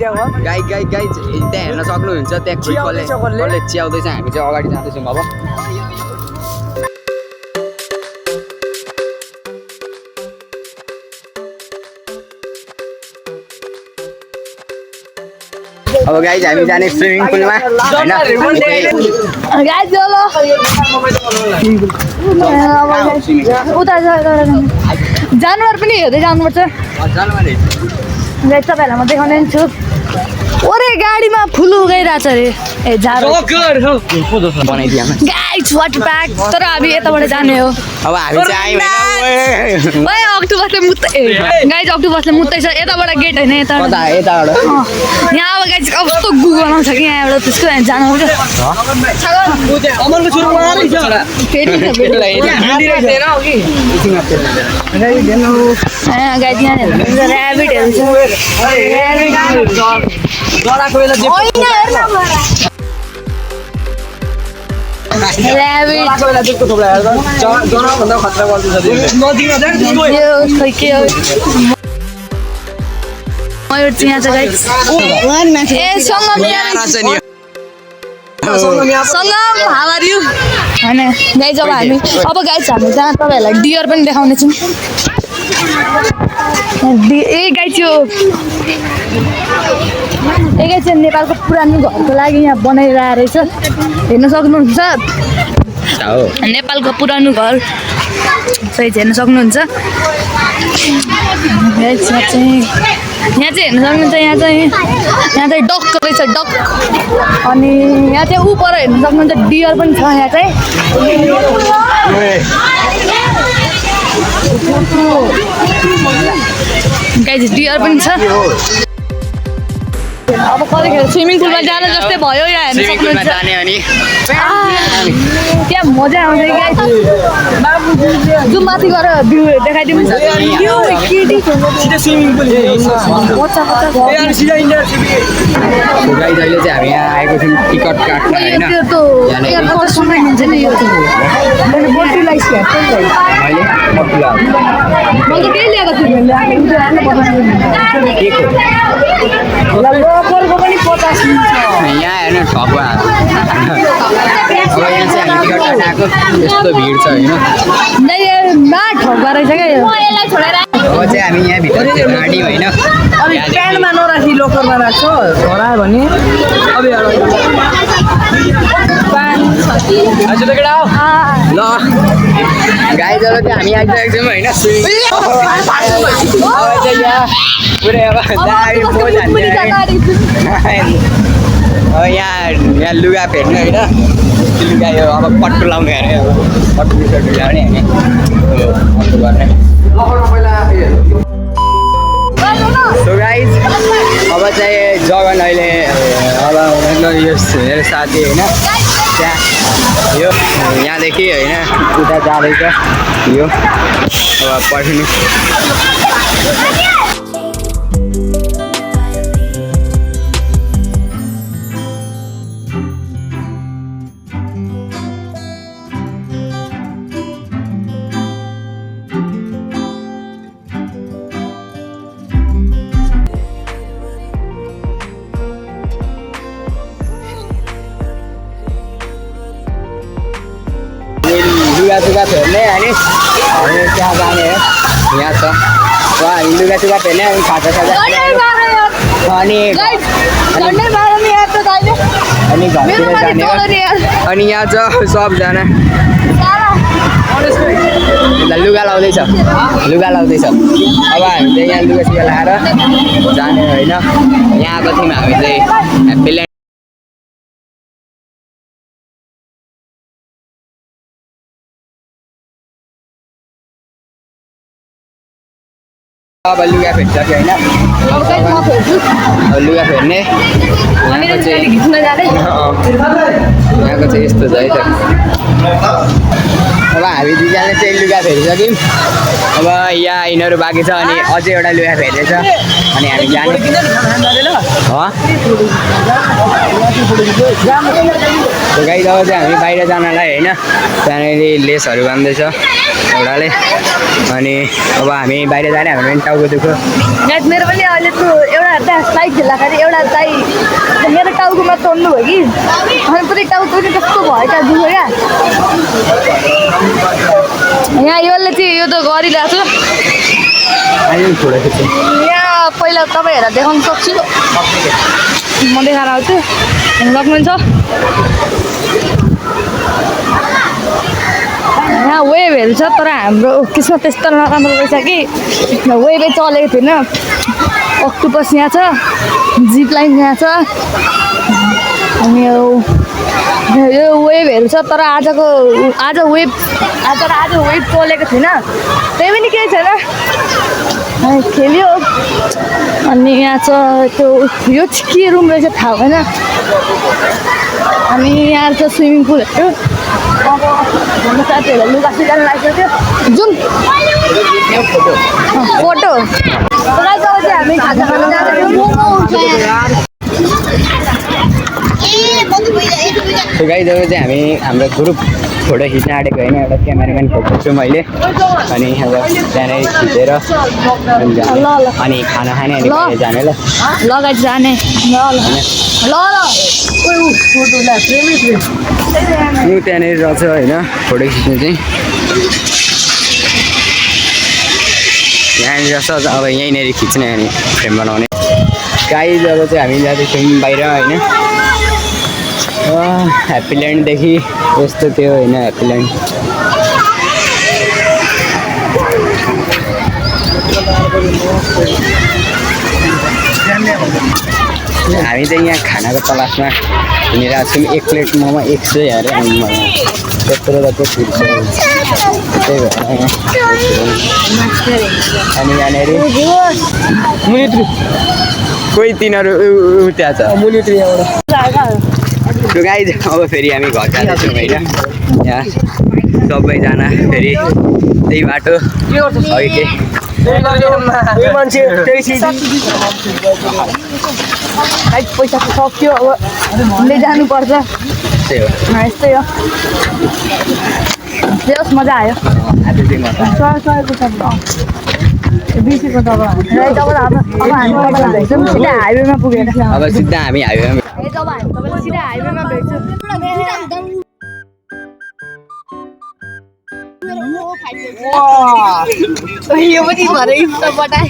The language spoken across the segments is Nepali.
गाई त्यहाँ हेर्न सक्नुहुन्छ त्यहाँ कसले च्याउँदैछ हामी चाहिँ अगाडि जाँदैछौँ अब अब गाइज हामी जाने स्विमिङ पुलमा उता जानवर पनि हेर्दै जानुपर्छ तपाईँहरूलाई म देखाउने छु ओरे गाडीमा फुल उगाइरहेछ अरे ए गाइज वाटर पार्क तर हामी यताबाट जाने हो अब हामी चाहिँ अक्टोबसले मुत्दै गाइज अक्टोबसले मुत्दैछ यताबाट गेट होइन यता यहाँ अब गाइज कस्तो गुगल आउँछ कि यहाँबाट त्यसको जानुपर्छ गाइज यहाँ ऱ्याबिटहरू छ गाइज अब हामी जहाँ तपाईँहरूलाई डियर पनि देखाउने छौँ ए गाइज यो चाहिँ नेपालको पुरानो घरको लागि यहाँ बनाइरहेको रहेछ हेर्न सक्नुहुन्छ नेपालको पुरानो घर सही हेर्न सक्नुहुन्छ यहाँ चाहिँ हेर्न सक्नुहुन्छ यहाँ चाहिँ डक रहेछ डक अनि यहाँ चाहिँ ऊ पर हेर्न सक्नुहुन्छ डियर पनि छ यहाँ चाहिँ गाइज डियर पनि छ अब कतिखेर स्विमिङ पुलमा जानु जस्तै भयो यहाँ हेर्न सक्नुहुन्छ त्यहाँ मजा आउँछ गाइज जुन माथि गएर भ्यू देखाइदिनु अहिले चाहिँ हामी यहाँ आएको छौँ टिकट काट्न यहाँ हेर्नु ठप अब यहाँ चाहिँ हामी टिकट काट्न आएको यस्तो भिड छ होइन अब चाहिँ हामी यहाँ भित्र गाडी होइन प्यान्टमा नराखी लोकरमा राख्छ हरायो भने अब ल गाई जब चाहिँ हामी आइसकेको छौँ होइन यहाँ लुगा फेर्नु होइन लुगा यो अब पट्टु लाउने अरे अब पट्टु सर्टु ल्याउने होइन गर्ने सो गाइज अब चाहिँ जगन अहिले अब यो मेरो साथी होइन त्यहाँ यो यहाँदेखि होइन उता जाँदैछ यो अब पर्खिनु लुगा फेर्ने अनि त्यहाँ जाने हो यहाँ छ हामी लुगा फेर्ने अनि खाजा अनि घरतिर जाने अनि यहाँ छ सबजना लुगा लाउँदैछ अब हामी चाहिँ यहाँ लुगा लाएर जाने होइन यहाँ आएको थियौँ हामी चाहिँ ह्याप्पील्यान्ड अब लुगा फेर्छ होइन लुगा फेर्ने यहाँको चाहिँ यस्तो छ है त अब हामी दुईजनाले चाहिँ लुगा फेरिसक्यौँ अब यहाँ यिनीहरू बाँकी छ अनि अझै एउटा लुगा फेर्नेछ अनि हामी जाने गाइज अब चाहिँ हामी बाहिर जानलाई होइन त्यहाँनिर लेसहरू बान्दैछ एउटाले अनि अब हामी बाहिर जाने हाम्रो पनि टाउको दुख्यो गाइज मेरो पनि अहिले त्यो एउटा त्यहाँ स्लाइड खेल्दाखेरि एउटा दाइ मेरो टाउकोमा तोड्नु भयो कि अनि पुरै टाउको पनि कस्तो भयो क्या दुख्यो क्या यहाँ यसले चाहिँ यो त गरिरहेको छु अहिले पनि छोडेको छु यहाँ पहिला तपाईँहरूलाई देखाउन सक्छु म देखाएर आउँछु हेर्नु सक्नुहुन्छ यहाँ वेभहरू छ तर हाम्रो किस्मत त्यस्तो नराम्रो रहेछ कि वेभै चलेको थिएन अक्टोपस यहाँ छ जिप लाइन यहाँ छ अनि यो वेभहरू छ तर आज वेभ चलेको थिएन त्यही पनि केही छैन खेल्यो अनि यहाँ छ त्यो यो चाहिँ के रुम रहेछ थाहा भएन अनि यहाँ छ स्विमिङ पुलहरू अब हाम्रो साथीहरूलाई लुगा सिकाउनु लागिसक्यो जाउँ फोटो चाहिँ हामी खाजा खानु जाँदैछौँ गाइज अब चाहिँ हामी हाम्रो ग्रुप फोटो खिच्न आँटेको होइन एउटा क्यामेराम्यान खोज्दैछु मैले अनि अब त्यहाँनिर खिचेर अनि खाना खाने अनि बाहिर जाने ल लगाइ जाने ल म त्यहाँनिर रहेछ होइन फोटो खिच्नु चाहिँ यहाँनिर छ अब यहीँनिर खिच्ने अनि फ्रेम बनाउने गाइज अब चाहिँ हामी जाँदैछौँ बाहिर होइन ह्याप्पील्यान्डदेखि यस्तो थियो होइन ह्याप्पील्यान्ड हामी चाहिँ यहाँ खानाको तलासमा हिँडिरहेको छौँ 1 प्लेट मोमो 100 अरे त्यत्रो त त्यही भएर अनि यहाँनिर मुनित्री कोही तिनीहरू त्यहाँ छ मुनित्री एउटा गाइज अब फेरि हामी घर जाँदैछौँ होइन यहाँ सबैजना फेरि त्यही बाटो अहिले पैसा सक्यो अब हुँदै जानुपर्छ त्यही हो यस्तै हो होस् मजा आयो बिसीको अब हामी सिधै हाइवेमा पुगेर अब सिधा हामी हाइवेमा जब हामी तपाईँलाई सिधै हाइवेमा भेट्छु यो पनि भरे बटाए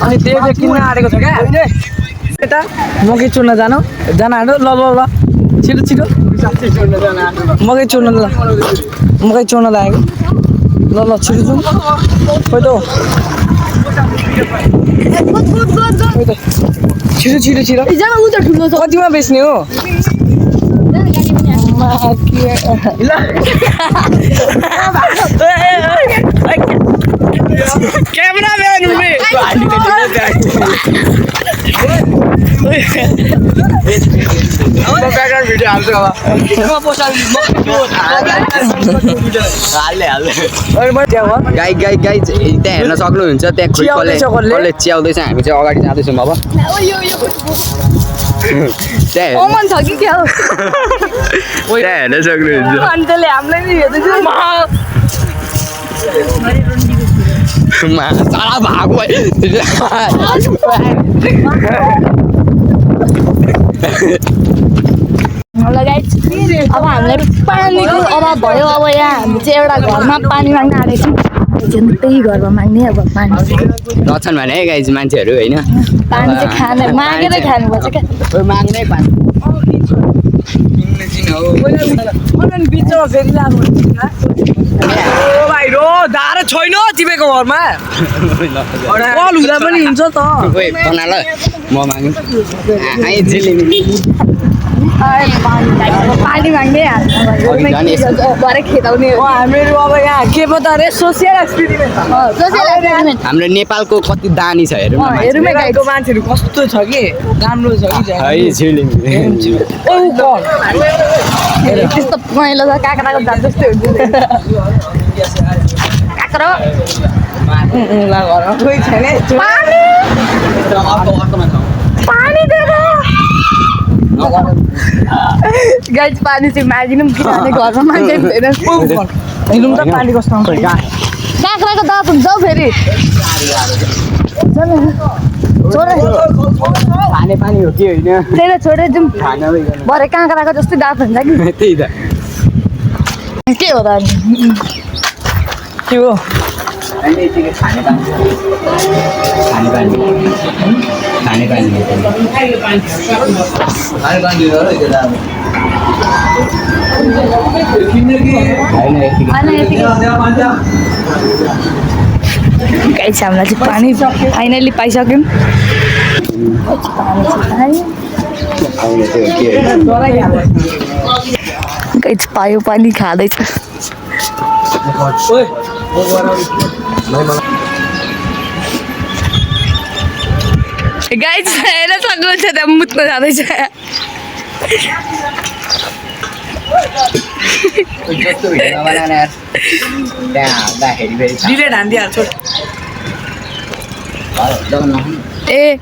अनि त्यो चाहिँ किन्न आँटेको छ क्या यता मकै चुर्न जानु आँट्यो ल ल ल छिटो छिटो मकै चुर्न ल मकै चुर्न लागेको ल ल छिटो जाउँ खोइ त छिटो छिटो छिटो कतिमा बेच्ने हो क्यामेराम्यान भिडियो हाल्छु गाई त्यहाँ हेर्न सक्नुहुन्छ त्यहाँ कसले च्याउँदैछ हामी चाहिँ अगाडि जाँदैछौँ अब त्यहाँ कमन छ कि क्या हो हेर्न सक्नुहुन्छ मान्छेले हामीलाई नि हेर्दैछ साला भागो अब हामीलाई पानीको अभाव भयो अब यहाँ हामी चाहिँ एउटा घरमा पानी माग्न आएको छौँ त्यही घरमा माग्ने अब पानी रहेछन् भने है गाइज मान्छेहरू होइन पानी चाहिँ खाने मागेर खानुपर्छ क्या माग्नै पानी बिचमा फेरि लाग्नु भाइ रो धारा छैन तिमीको घरमा कल हुँदा पनि हुन्छ त बना ल म माग्नु पानी माग्ने भरे खेदाउने हामीहरू अब यहाँ के पो त अरे सोसियल एक्सपेरिमेन्ट हाम्रो नेपालको कति दानी छ हेरौँ नेपालको मान्छेहरू कस्तो छ कि राम्रो छ कि त्यस्तो मैलो छ काँक्राको दाम जस्तै हुन्छ काँक्रो ल घरमा कोही छैन पानी पानी दे दो गाइस पानी चाहिँ मागिनौँ किनभने घरमा मान्छे हुँदैन हेर्नु त पानी कस्तो आउँछ काँक्राको दाँत हुन्छ हौ फेरि खाने पानी हो कि होइन त्यसलाई छोडेर जाउँ खाना भरे काँक्राको जस्तै दाँत हुन्छ कि त्यही त के हो र अनि के हो खाने पानी खाने पानी खाने पानी गाइस हामीलाई चाहिँ पानी फाइनल्ली पाइसक्यौँ गाइस पायो पानी खाँदैछ गाइस हेर्न सक्नुहुन्छ त्यहाँ मुत्न जाँदैछ डिलेट हानिदिइहाल्छ ए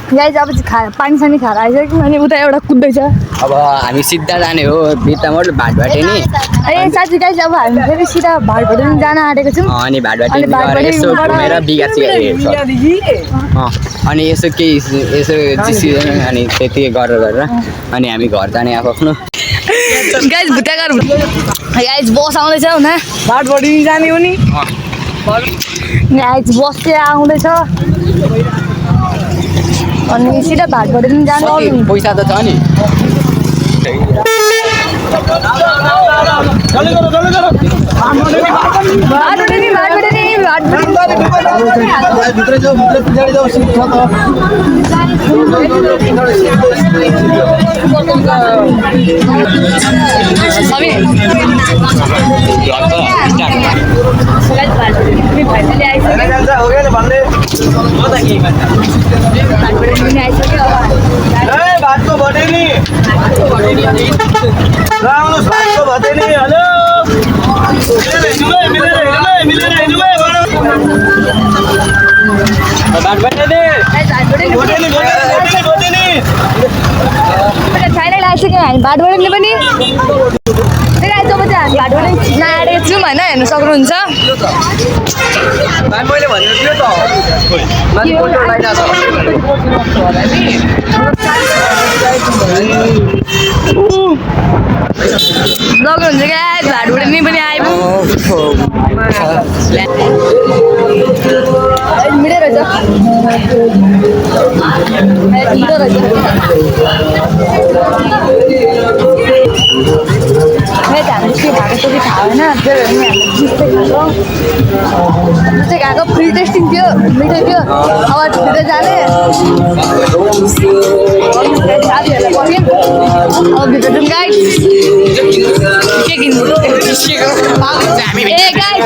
गाइस अब चाहिँ पानी सानी खाएर आइसक्यो अनि उता एउटा कुद्दैछ अब हामी सिधा जाने हो बित्तामोड भाटभाटे नि ए साथी गाइस अब हामी फेरि सिधा भाटबाट जान आँटेको छौँ अनि भाटभाटे अनि भाटभाटे यसो घुमेर बिगासी अनि यसो केही यसो चिसिँदैन अनि त्यति गरेर अनि हामी घर जाने आफ्नो गाइस भुटागर गाइस बस आउँदैछ हुन भाटबडी जाने हो नि गाइस बस चाहिँ आउँदैछ अनि सिधा भाटबाट पनि जानु पैसा त छ नि छैन लागिसक्यो हामी भाटबाट पनि त्यही जब चाहिँ हामी भाटबाट नआडेको छौँ होइन हेर्नु सक्नुहुन्छ सक्नुहुन्छ क्या भाटबाट नि पनि आइपुग्यो मिठो रहेछ मिठो रहेछ हामीले के भएको त्यो थाहा होइन त्यही भएर हामीले जुस्तै खाएको फ्री टेस्टिङ थियो मिठो थियो अब भित्र जाने साथीहरूलाई पऱ्यो अब भित्र जाउँ गाइस के किन्नु ए गाइस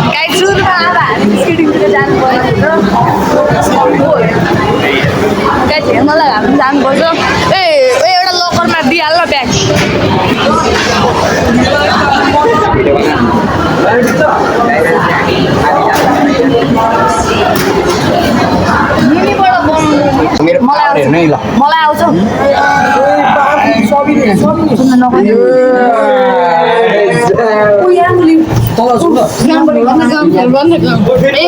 गाइस सुरुमा अब हामी स्केटिङतिर जानु पऱ्यो गाइस हेर्नलाई हामी जानुपर्छ ए एउटा लकरमा दिइहाल्न ब्याग मिनीबाट मलाई आउँछ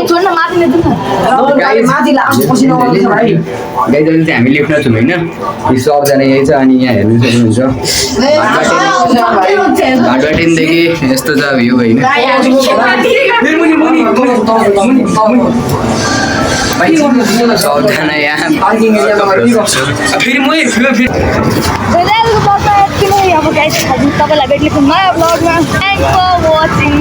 छोड्न माथि गाइजले चाहिँ हामी लिफ्टमा छौँ होइन यो सबजना यही छ अनि यहाँ हेर्नु सक्नुहुन्छ भाटबाटेनदेखि यस्तो छ भ्यू होइन सबजना यहाँ अब गाइस तपाईँलाई भेट्ने नयाँ ब्लगमा थ्याङ्क फर वाचिङ